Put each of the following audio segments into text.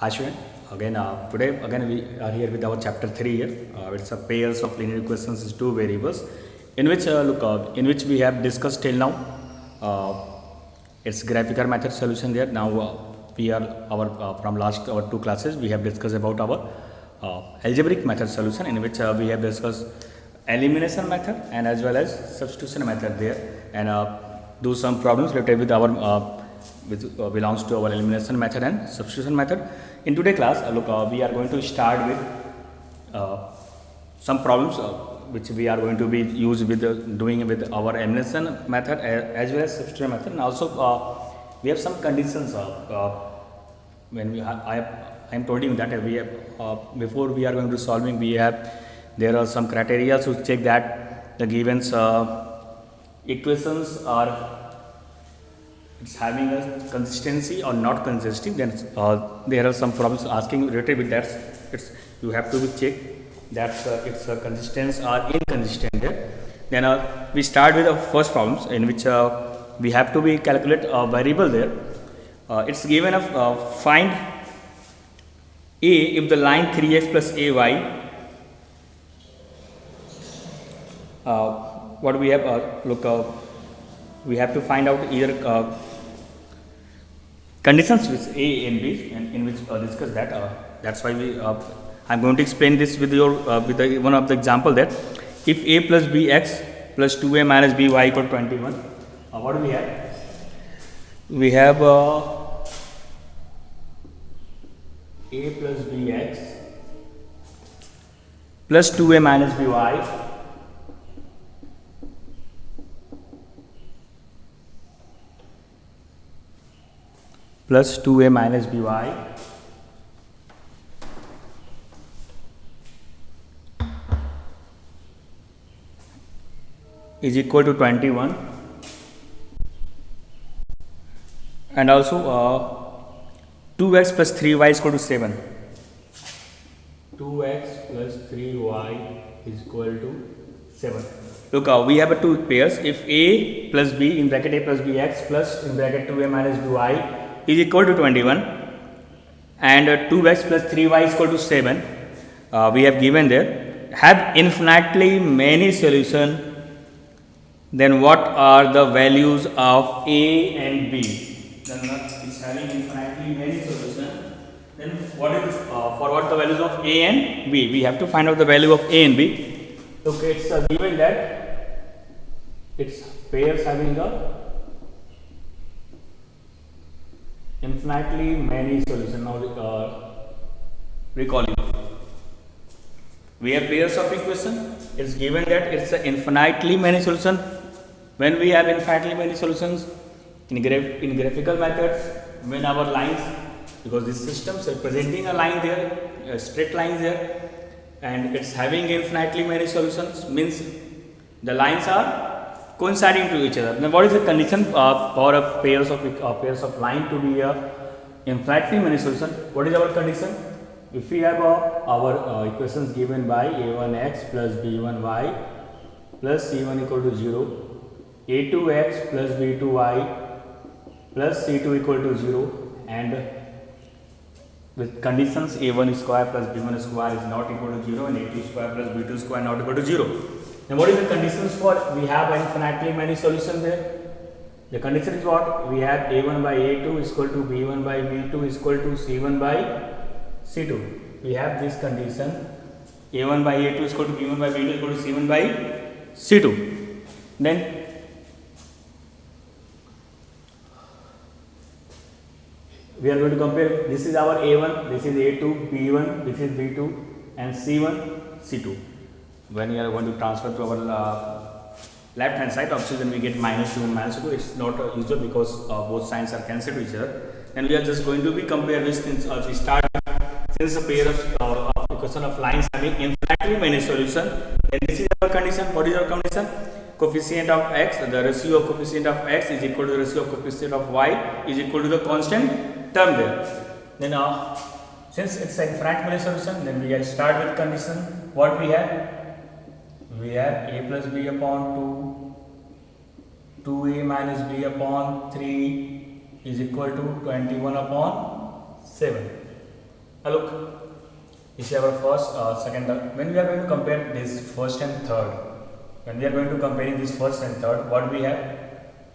Hi Shwen. Again, today again we are here with our chapter 3 here. It's a pairs of linear equations is two variables in which in which we have discussed till now. Uh, it's graphical method solution there. Now we are our from last our two classes we have discussed about our algebraic method solution in which we have discussed elimination method and as well as substitution method there, and do some problems related with our which belongs to our elimination method and substitution method. In today's class, we are going to start with some problems which we are going to be used with doing with our elimination method as well as substitution method, and also we have some conditions when I am told you that we have before we are going to solving, we have there are some criteria to check that the given equations are it's having a consistency or not consistent. Then there are some problems asking related with that. It's you have to be checked that its consistence or inconsistent there. Then we start with the first problems in which we have to be calculate a variable there. It's given a find a if the line 3x plus ay. What we have we have to find out either conditions with a and b, and in which discuss that. That's why we I'm going to explain this with your with one of the example that if a plus bx plus 2a minus by equal to 21, what do we have? We have a plus bx plus 2a minus by plus 2a minus by is equal to 21, and also 2x plus 3y is equal to 7. 2x plus 3y is equal to 7. Look, we have two pairs. If a plus b in bracket a plus bx plus in bracket 2a minus by is equal to 21 and 2x plus 3y is equal to 7, we have given there, have infinitely many solutions, then what are the values of a and b? Then is having infinitely many solutions, then what is for what the values of a and b? We have to find out the value of a and b. Okay, it's given that its pairs having a infinitely many solutions. Now recalling, we have pairs of equation. It's given that it's a infinitely many solution. When we have infinitely many solutions in graphical methods, when our lines, because this system is representing a line there, a straight line there, and it's having infinitely many solutions, means the lines are coinciding to each other. Now, what is the condition for a pairs of line to be a infinitely many solution? What is our condition? If we have our equations given by a1x plus b1y plus c1 equal to 0, a2x plus b2y plus c2 equal to 0, and with conditions a1 square plus b1 square is not equal to 0 and a2 square plus b2 square not equal to 0. Then what is the conditions for we have infinitely many solutions there? The condition is what? We have a1 by a2 is equal to b1 by b2 is equal to c1 by c2. We have this condition, a1 by a2 is equal to b1 by b2 is equal to c1 by c2. Then we are going to compare, this is our a1, this is a2, b1, this is b2 and c1, c2. When we are going to transfer to our left hand side, obviously then we get minus 2 and minus 2. It's not usual because both signs are cancelled to each other. And we are just going to be compared with since we start since a pair of equation of lines having infinitely many solutions. Then this is our condition. What is our condition? Coefficient of x, the ratio of coefficient of x is equal to the ratio of coefficient of y is equal to the constant term there. Then since it's an infinite many solution, then we start with condition. What we have? We have a plus b upon 2, 2a minus b upon 3 is equal to 21 upon 7. Look, this is our first, second, when we are going to compare this first and third, when we are going to comparing this first and third, what we have?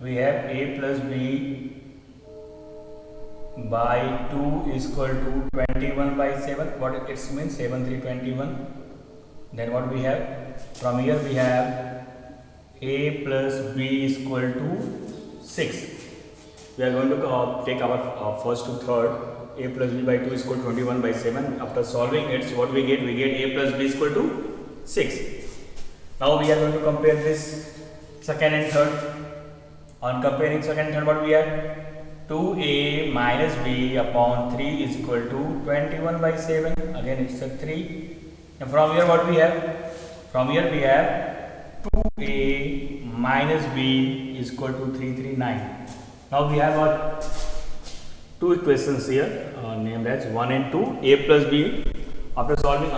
We have a plus b by 2 is equal to 21 by 7. What it means? 7 3 21. Then what we have? From here we have a plus b is equal to 6. We are going to take our first to third. A plus b by 2 is equal to 21 by 7. After solving it, what we get? We get a plus b is equal to 6. Now we are going to compare this second and third. On comparing second and third, what we have? 2a minus b upon 3 is equal to 21 by 7. Again it's a 3. And from here what we have? From here we have 2a minus b is equal to 339. Now we have our two equations here named as 1 and 2, a plus b. After solving,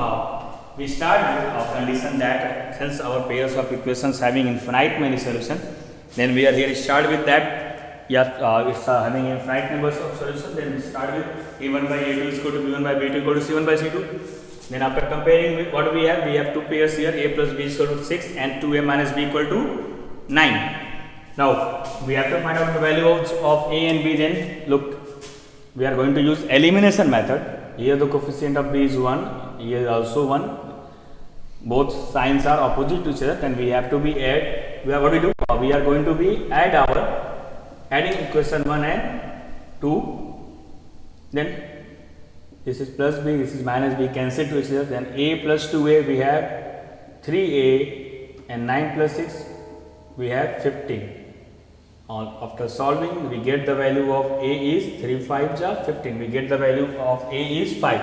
we start with a condition that since our pairs of equations having infinite many solutions, then we are here start with that. It's having infinite numbers of solutions. Then we start with a1 by a2 is equal to b1 by b2 equal to c1 by c2. Then after comparing with what we have two pairs here, a plus b is equal to 6 and 2a minus b equal to 9. Now we have to find out the value of a and b. Then look, we are going to use elimination method. Here the coefficient of b is 1, here is also 1. Both signs are opposite to each other, then we have to be add. We are what we do? We are going to be adding equation 1 and 2. Then this is plus b, this is minus b, cancel to each other. Then a plus 2a we have 3a and 9 plus 6 we have 15. After solving, we get the value of a is 3 5 ja 15. We get the value of a is 5.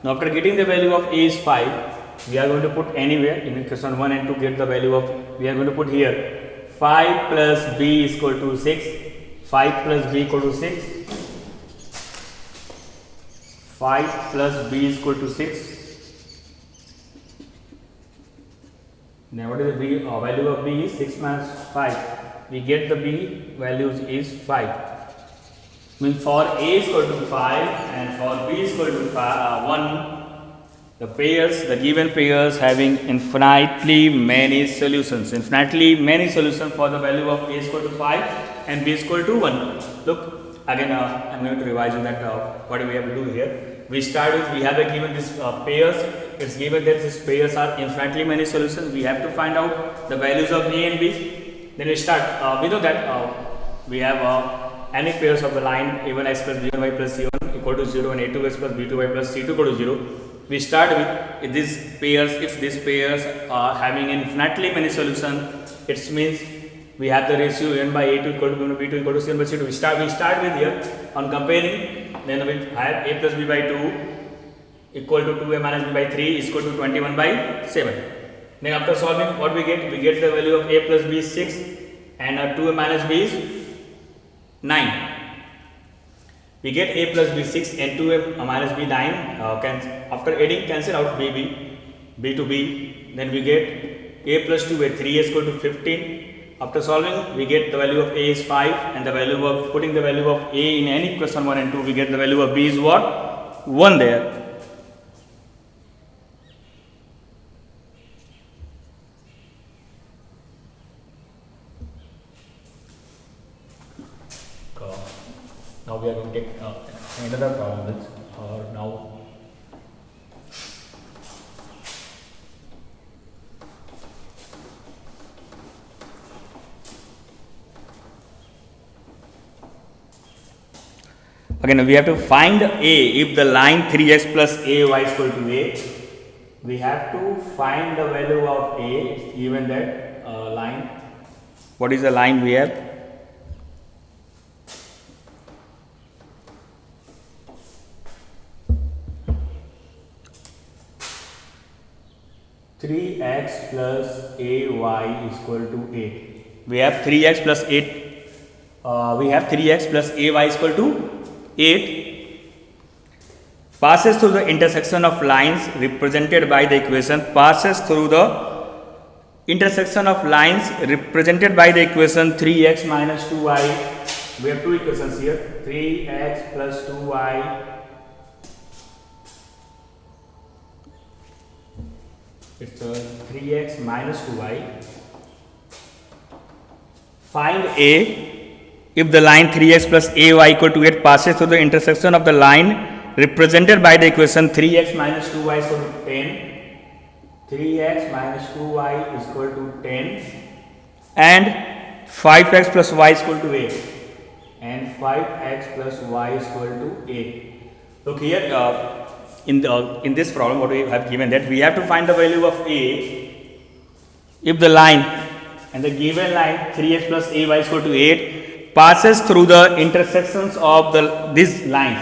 Now after getting the value of a is 5, we are going to put anywhere in equation 1 and 2. Get the value of, we are going to put here 5 plus b is equal to 6. 5 plus b equal to 6. 5 plus b is equal to 6. Now what is the b, value of b is 6 minus 5. We get the b values is 5. Means for a is equal to 5 and for b is equal to 1, the pairs, the given pairs having infinitely many solutions. Infinitely many solutions for the value of a is equal to 5 and b is equal to 1. Look, again I am going to revise you that what we have to do here. We start with, we have given this pairs. It's given that these pairs are infinitely many solutions. We have to find out the values of a and b. Then we start, we know that we have any pairs of the line a1x plus b1y plus c1 equal to 0 and a2x plus b2y plus c2 equal to 0. We start with these pairs. If these pairs are having infinitely many solutions, it means we have the ratio n by a2 equal to b1 by b2 equal to c1 by c2. We start with here on comparing. Then we have a plus b by 2 equal to 2a minus b by 3 is equal to 21 by 7. Then after solving, what we get? We get the value of a plus b is 6 and 2a minus b is 9. We get a plus b 6 and 2a minus b 9. After adding, cancel out b to b. Then we get a plus 2 by 3 is equal to 15. After solving, we get the value of a is 5 and the value of putting the value of a in any equation 1 and 2, we get the value of b is what? 1 there. Now we are going to take another problem now. Again, we have to find a. If the line 3x plus ay is equal to a, we have to find the value of a. Given that line, what is the line we have? 3x plus ay is equal to 8. We have 3x plus 8. We have 3x plus ay is equal to 8. Passes through the intersection of lines represented by the equation. Passes through the intersection of lines represented by the equation 3x minus 2y. We have two equations here. 3x plus 2y It's 3x minus 2y. Find A if the line 3x plus ay equal to 8 passes through the intersection of the line represented by the equation 3x minus 2y is equal to 10. 3x minus 2y is equal to 10 and 5x plus y is equal to 8. And 5x plus y is equal to 8. Look here, in this problem what we have given, that we have to find the value of A if the line, and the given line 3x plus ay is equal to 8 passes through the intersections of these lines.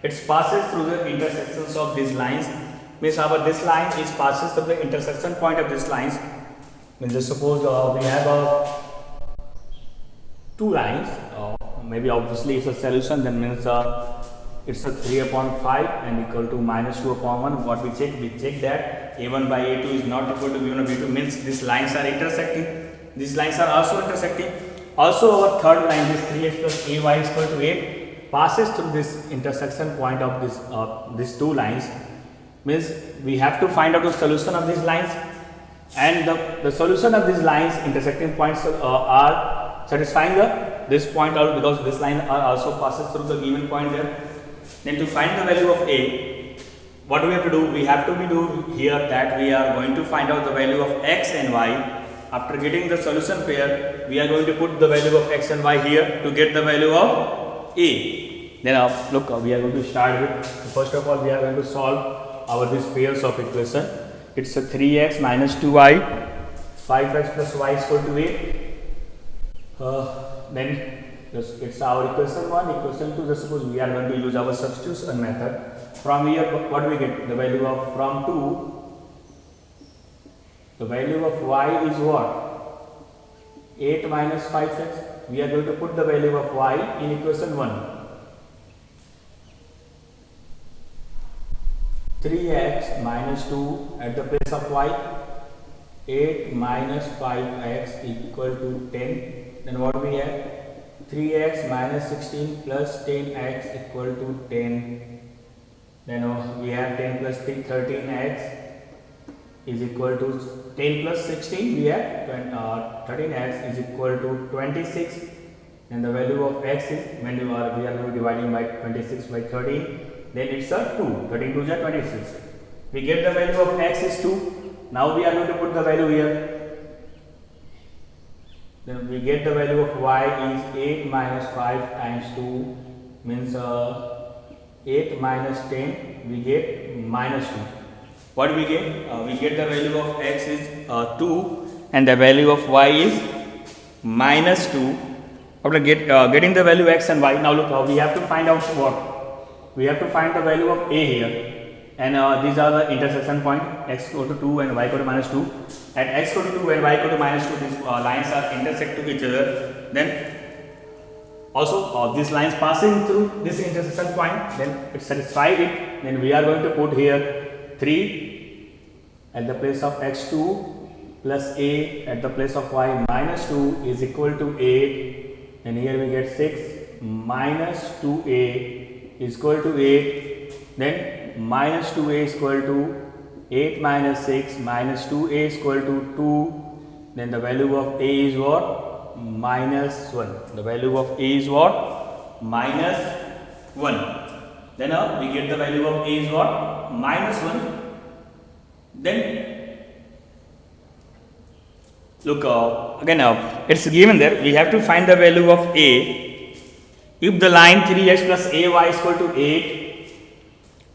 It passes through the intersections of these lines, means this line is passes through the intersection point of these lines. Means just suppose we have two lines, maybe obviously it's a solution, then means it's a 3 upon 5 and equal to minus 2 upon 1. What we check? We check that a1 by a2 is not equal to b1 by b2, means these lines are intersecting. These lines are also intersecting. Also our third line, this 3x plus ay is equal to 8, passes through this intersection point of these two lines. Means we have to find out the solution of these lines, and the solution of these lines intersecting points are satisfying this point out, because this line are also passes through the given point there. Then to find the value of A, what do we have to do? We have to do here that we are going to find out the value of x and y. After getting the solution pair, we are going to put the value of x and y here to get the value of A. Then look, we are going to start with, first of all we are going to solve our these pairs of equation. It's a 3x minus 2y, 5x plus y is equal to 8. Then it's our equation 1, equation 2. Just suppose we are going to use our substitution method. From here, what do we get? The value of, from 2, the value of y is what? 8 minus 5x. We are going to put the value of y in equation 1. 3x minus 2 at the place of y. 8 minus 5x equal to 10. Then what we have? 3x minus 16 plus 10x equal to 10. Then we have 10 plus 3, 13x is equal to 10 plus 16. We have 13x is equal to 26. And the value of x is, when we are going to dividing by 26 by 13, then it's a 2. 13 2 is 26. We get the value of x is 2. Now we are going to put the value here. Then we get the value of y is 8 minus 5 times 2, means 8 minus 10, we get minus 2. What do we get? We get the value of x is 2 and the value of y is minus 2. After getting the value x and y, now look, we have to find out what? We have to find the value of a here. And these are the intersection point, x equal to 2 and y equal to minus 2. At x equal to 2 and y equal to minus 2, these lines are intersect to each other. Then also these lines passing through this intersection point, then it satisfies it. Then we are going to put here 3 at the place of x2 plus a at the place of y minus 2 is equal to 8. And here we get 6 minus 2a is equal to 8. Then minus 2a is equal to 8 minus 6 minus 2a is equal to 2. Then the value of a is what? Minus 1. The value of a is what? Minus 1. Then we get the value of a is what? Minus 1. Then look, again it's given there. We have to find the value of a if the line 3x plus ay is equal to 8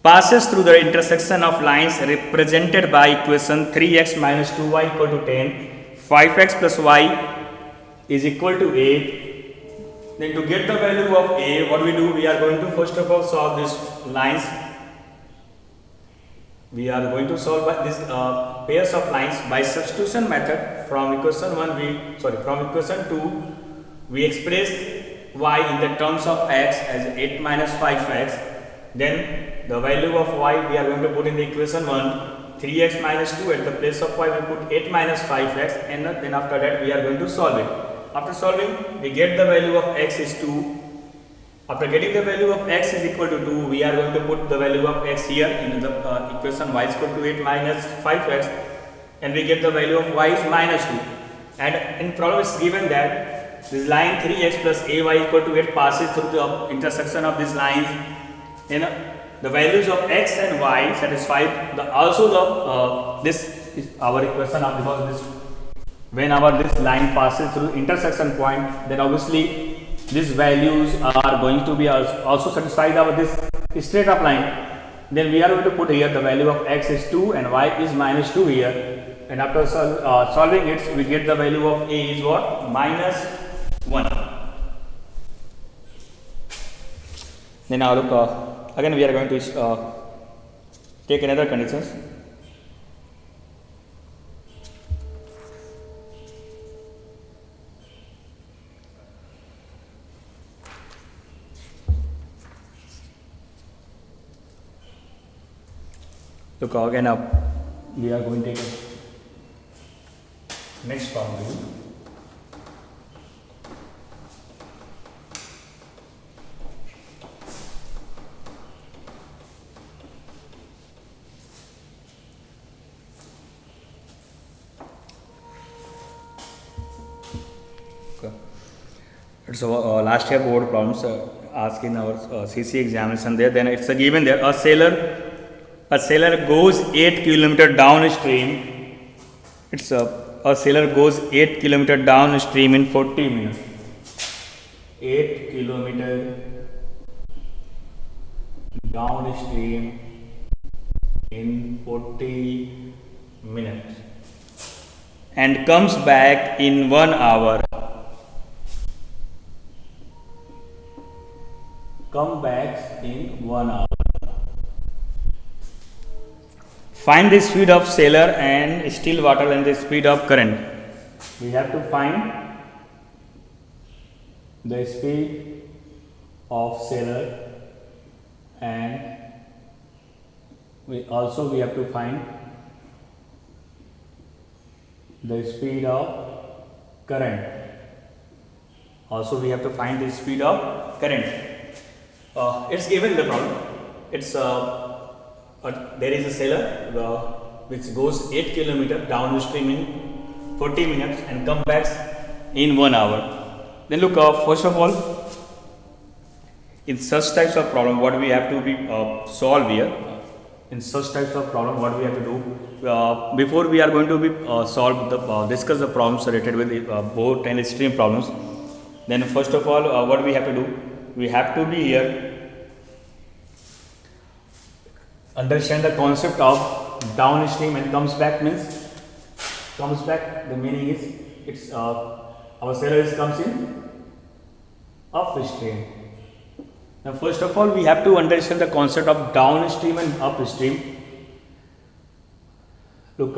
passes through the intersection of lines represented by equation 3x minus 2y equal to 10, 5x plus y is equal to 8. Then to get the value of a, what we do? We are going to first of all solve these lines. We are going to solve by this pairs of lines by substitution method. From equation 2 we express y in the terms of x as 8 minus 5x. Then the value of y we are going to put in the equation 1, 3x minus 2 at the place of y we put 8 minus 5x, and then after that we are going to solve it. After solving, we get the value of x is 2. After getting the value of x is equal to 2, we are going to put the value of x here in the equation y is equal to 8 minus 5x. and we get the value of y is minus 2. And in problem it's given that this line 3x plus ay equal to 8 passes through the intersection of these lines. Then the values of x and y satisfy the also the this is our equation of, because this when our this line passes through intersection point, then obviously these values are going to be also satisfied our this straight up line. Then we are going to put here the value of x is 2 and y is minus 2 here, and after solving it we get the value of a is what, minus 1. Then now look, again we are going to take another conditions. Look, again up we are going to take next problem. It's last year board problems asked in our CC examination there. Then it's a given there, a sailor goes 8 kilometer downstream. It's a sailor goes 8 kilometer downstream in 40 minutes. 8 kilometer downstream in 40 minutes and comes back in 1 hour. Come back in 1 hour. Find the speed of sailor and still water and the speed of current. We have to find the speed of sailor and we have to find the speed of current. Also we have to find the speed of current. It's given the problem. It's there is a sailor which goes 8 kilometer downstream in 40 minutes and comes back in 1 hour. Then look, first of all, in such types of problem, what we have to be solve here. In such types of problem, what we have to do before we are going to be discuss the problems related with boat and stream problems. Then first of all, what we have to do, we have to be here understand the concept of downstream and comes back means comes back. The meaning is it's our sailor comes in upstream. Now first of all we have to understand the concept of downstream and upstream. Look,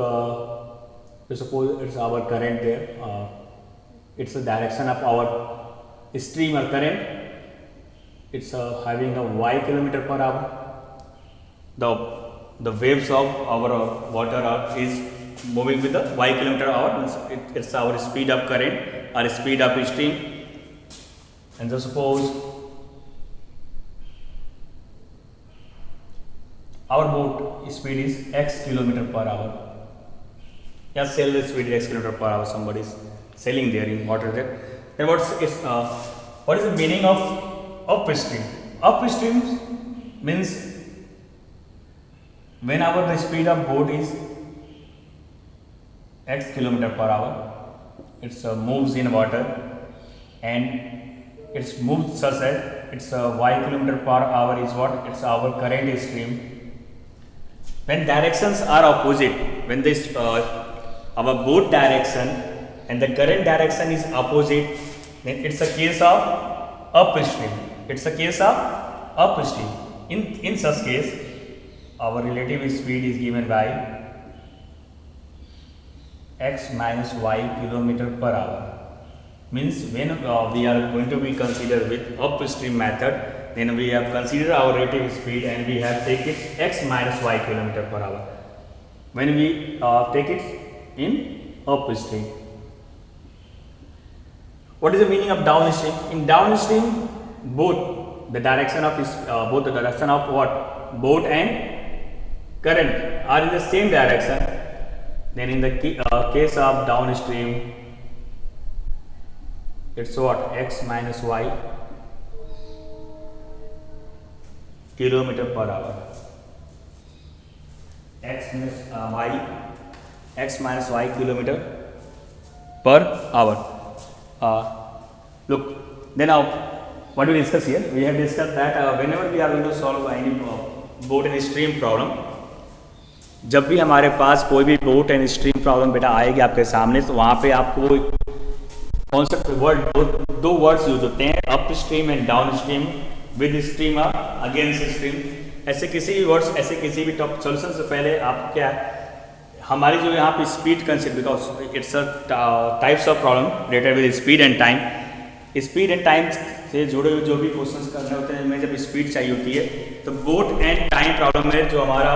suppose it's our current there. It's the direction of our stream or current. It's having a y kilometer per hour. The waves of our water is moving with the y kilometer per hour. It's our speed of current or speed of stream. And just suppose our boat speed is x kilometer per hour. Yeah, sail the speed is x kilometer per hour. Somebody is sailing there in water there. Then what is the meaning of upstream? Upstream means whenever the speed of boat is x kilometer per hour, it moves in water and it's moved such that it's y kilometer per hour is what? It's our current stream. When directions are opposite, when this our boat direction and the current direction is opposite, then it's a case of upstream. It's a case of upstream. In such case, our relative speed is given by x minus y kilometer per hour. Means when we are going to be considered with upstream method, then we have considered our relative speed and we have take it x minus y kilometer per hour. When we take it in upstream. What is the meaning of downstream? In downstream, both the direction of what? Boat and current are in the same direction. Then in the case of downstream, it's what? X minus y kilometer per hour. X minus y kilometer per hour. Look, then now what we discuss here? We have discussed that whenever we are going to solve any boat and stream problem, जब भी हमारे पास कोई भी boat and stream problem बेटा आएगी आपके सामने, तो वहाँ पे आपको कॉन्सेप्ट वर्ड दो वर्ड्स यूज होते हैं, up stream and down stream, with stream और अगेंस्ट स्ट्रीम। ऐसे किसी भी वर्ड्स, ऐसे किसी भी टॉप सोल्यूशन से पहले आप क्या हमारी जो यहाँ पे speed concept, because it's a types of problem related with speed and time. Speed and time से जुड़े हुए जो भी क्वेश्चंस करने होते हैं, में जब स्पीड चाहिए होती है तो बोट एंड टाइम प्रॉब्लम में जो हमारा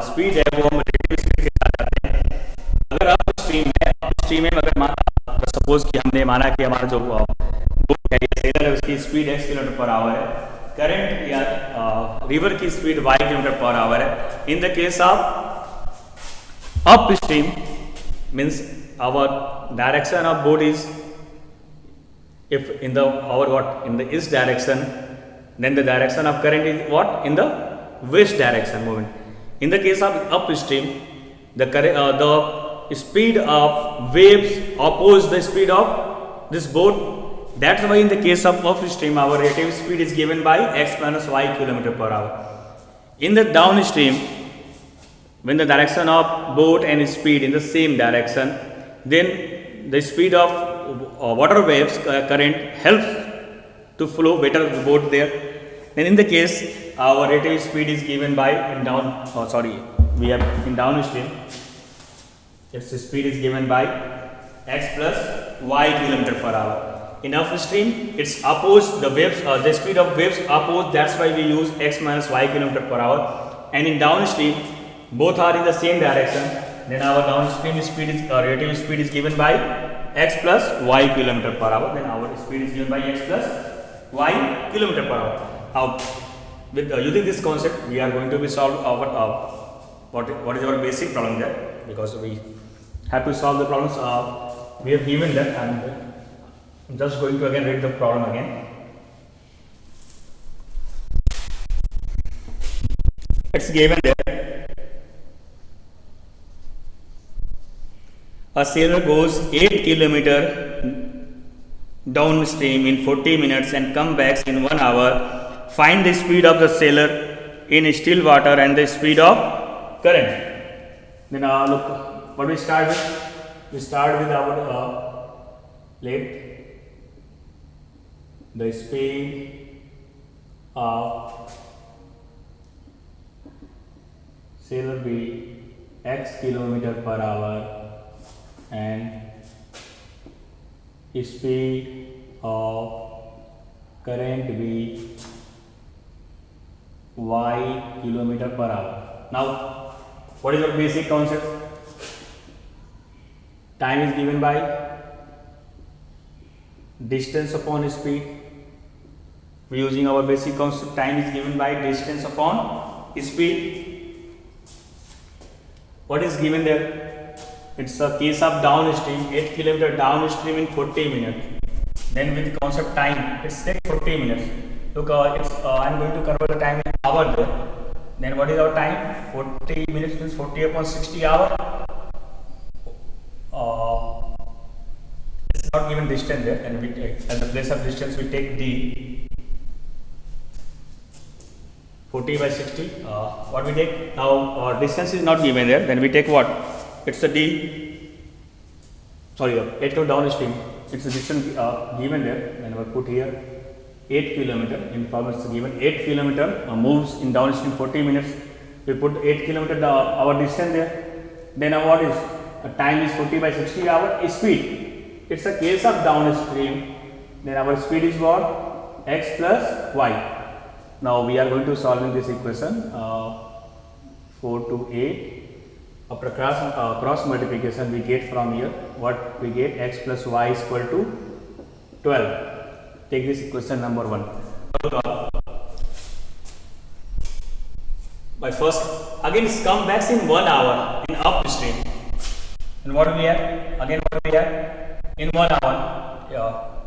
स्पीड है वो हम रिलेटिव स्पीड के साथ जाते हैं। अगर अप स्ट्रीम में अगर सपोज कि हमने माना कि हमारा जो बोट है या सेलर है उसकी speed x kilometre per hour है, करंट या रिवर की speed y kilometre per hour है। In the case of upstream means our direction of boat is, if in the in the east direction, then the direction of current is what? In the west direction movement. In the case of upstream, the speed of waves oppose the speed of this boat. That's why in the case of upstream, our relative speed is given by x minus y kilometer per hour. In the downstream, when the direction of boat and speed in the same direction, then the speed of water waves current helps to flow better the boat there. Then in the case our relative speed is given by in downstream, its speed is given by x plus y kilometer per hour. In upstream it's opposed, the waves the speed of waves opposed, that's why we use x minus y kilometer per hour. And in downstream both are in the same direction, then our downstream speed is relative speed is given by x plus y kilometer per hour. Then our speed is given by x plus y kilometer per hour. Now, with using this concept, we are going to be solve our what is our basic problem there, because we have to solve the problems we have given that, and I'm just going to again read the problem again. It's given there. A sailor goes 8 kilometer downstream in 40 minutes and comes back in 1 hour. Find the speed of the sailor in still water and the speed of current. Then look, what we start with? We start with our let the speed of sailor be x kilometer per hour and speed of current be y kilometer per hour. Now, what is our basic concept? Time is given by distance upon speed. We using our basic concept. Time is given by distance upon speed. What is given there? It's a case of downstream, 8 kilometer downstream in 40 minutes. Then with the concept time, it's take 40 minutes. Look, I'm going to cover the time in hour there. Then what is our time? 40 minutes means 40 upon 60 hour. It's not given distance there, and we take as the place of distance we take d. 40 by 60. What we take now? Distance is not given there. Then we take what? It's a d. Sorry, 8 km downstream. It's a distance given there. Then we put here 8 kilometer. In problem it's given 8 kilometer moves in downstream 40 minutes. We put 8 kilometer our distance there. Then what is time is 40 by 60 hour. Speed. It's a case of downstream. Then our speed is what? X plus y. Now we are going to solving this equation 4 to 8. After cross multiplication we get from here what we get, x plus y is equal to 12. Take this equation number 1. By first again it's come back in 1 hour in upstream. And what we have? Again, what we have? In 1 hour,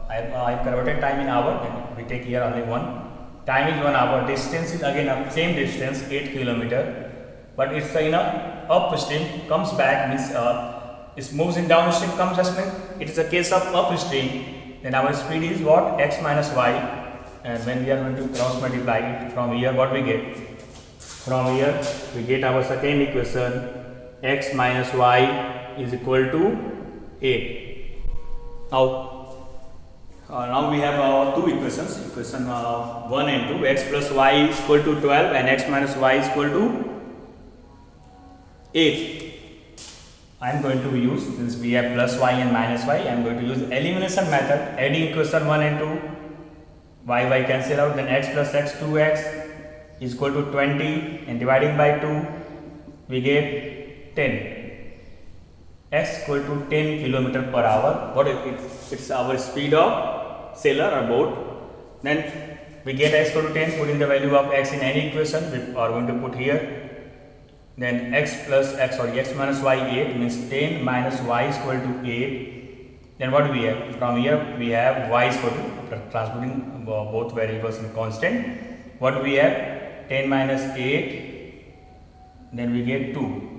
I have converted time in hour, then we take here only 1. Time is 1 hour, distance is again same distance, 8 kilometer, but it's in a upstream, comes back, means it moves in downstream, comes as it is a case of upstream. Then our speed is what? X minus y, and when we are going to cross multiply it from here, what we get? From here we get our second equation, x minus y is equal to 8. Now we have two equations, equation 1 and 2, x plus y is equal to 12 and x minus y is equal to 8. I am going to use, since we have plus y and minus y, I am going to use elimination method, adding equation 1 and 2, y cancel out, then x plus x, 2x is equal to 20, and dividing by 2 we get 10. X equal to 10 kilometer per hour. What is it? It's our speed of sailor or boat. Then we get x equal to 10, put in the value of x in any equation, we are going to put here. Then x minus y 8, means 10 minus y is equal to 8. Then what do we have? From here we have y is equal to, transferring both variables in constant. What do we have? 10 minus 8, then we get 2.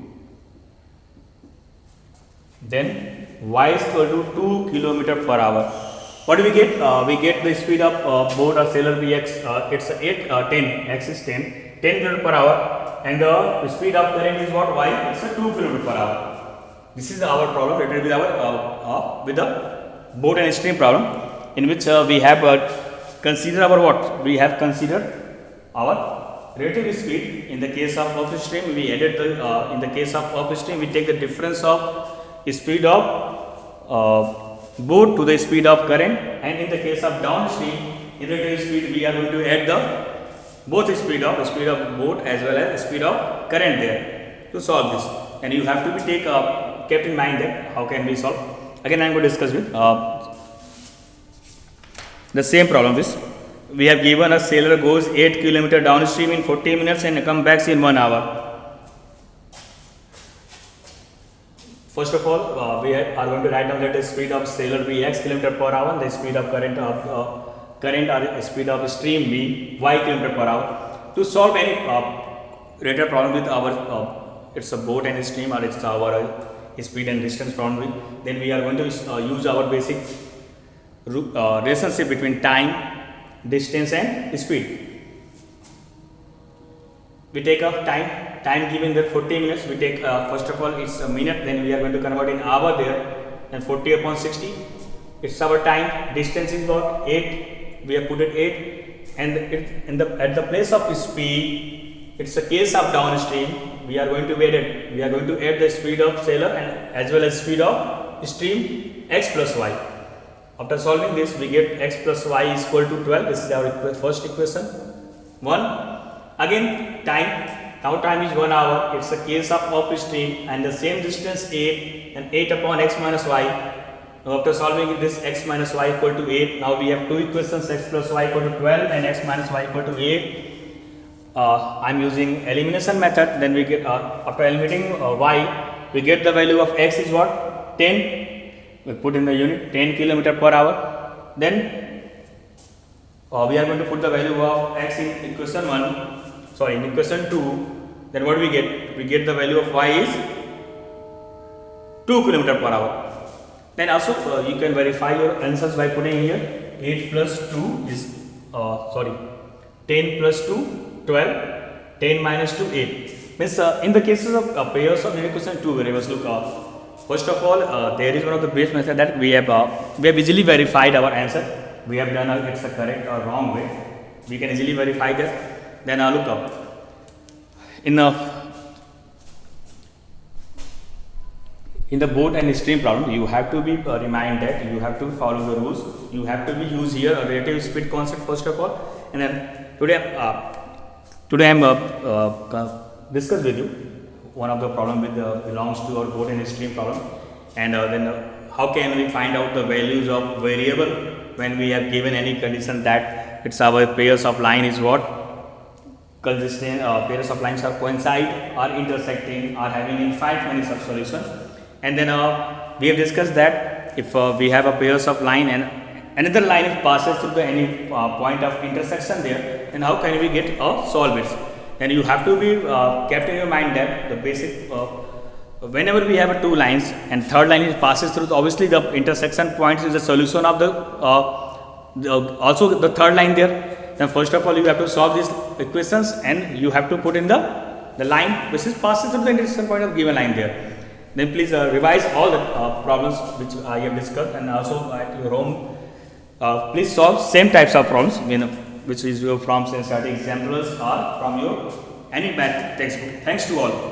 Then y is equal to 2 kilometer per hour. What do we get? We get the speed of boat or sailor Vx. It's 10. X is 10 km per hour, and the speed of current is what? Y. It's a 2 km per hour. This is our problem related with our with the boat and stream problem, in which we have considered our what? We have considered our relative speed. In the case of upstream, we added the in the case of upstream, we take the difference of speed of boat to the speed of current, and in the case of downstream, in relative speed, we are going to add the both speed of boat as well as speed of current there to solve this. And you have to be kept in mind that how can we solve. Again, I am going to discuss with the same problem. This we have given a sailor goes 8 km downstream in 40 minutes and comes back in 1 hour. First of all, we are going to write down that the speed of sailor be x km per hour, and the speed of current or speed of stream be y km per hour. To solve any related problem with our it's a boat and stream, or it's our speed and distance problem, then we are going to use our basic relationship between time, distance and speed. We take a time given that 40 minutes, we take first of all it's a minute, then we are going to convert in hour there, and 40 upon 60, it's our time. Distance is what? 8, we have put it 8, and at the place of speed, it's a case of downstream, we are going to add the speed of sailor and as well as speed of stream, x plus y. After solving this, we get x plus y is equal to 12. This is our first equation 1. Again, now time is 1 hour, it's a case of upstream, and the same distance 8, and 8 upon x minus y. Now after solving this, x minus y equal to 8, now we have two equations, x plus y equal to 12 and x minus y equal to 8. I am using elimination method, then we get, after eliminating y, we get the value of x is what? 10, we put in the unit 10 km per hour. Then we are going to put the value of x in equation 1. In equation 2, then what we get? We get the value of y is 2 km per hour. Then also you can verify your answers by putting here 8 plus 2 is 10 plus 2 12, 10 minus 2 8. Means in the cases of pairs of equation, two variables. Look, first of all, there is one of the best method that we have easily verified our answer. We have done it's a correct or wrong way. We can easily verify that. Then look up in the boat and stream problem, you have to be reminded that you have to follow the rules. You have to be use here a relative speed concept first of all, and then today I am discuss with you one of the problem with belongs to our boat and stream problem, and then how can we find out the values of variable when we have given any condition that it's our pairs of line is what consistent, pairs of lines are coincide or intersecting or having infinite many sub solution. And then we have discussed that if we have a pairs of line and another line is passes through the any point of intersection there, then how can we get solve it? Then you have to be kept in your mind that the basic whenever we have two lines and third line is passes through, obviously the intersection point is the solution of the also the third line there. Then first of all you have to solve these equations and you have to put in the line which is passes through the intersection point of given line there. Then please revise all the problems which I have discussed, and also at your home please solve same types of problems which is your from NCERT examples or from your any math textbook. Thanks to all.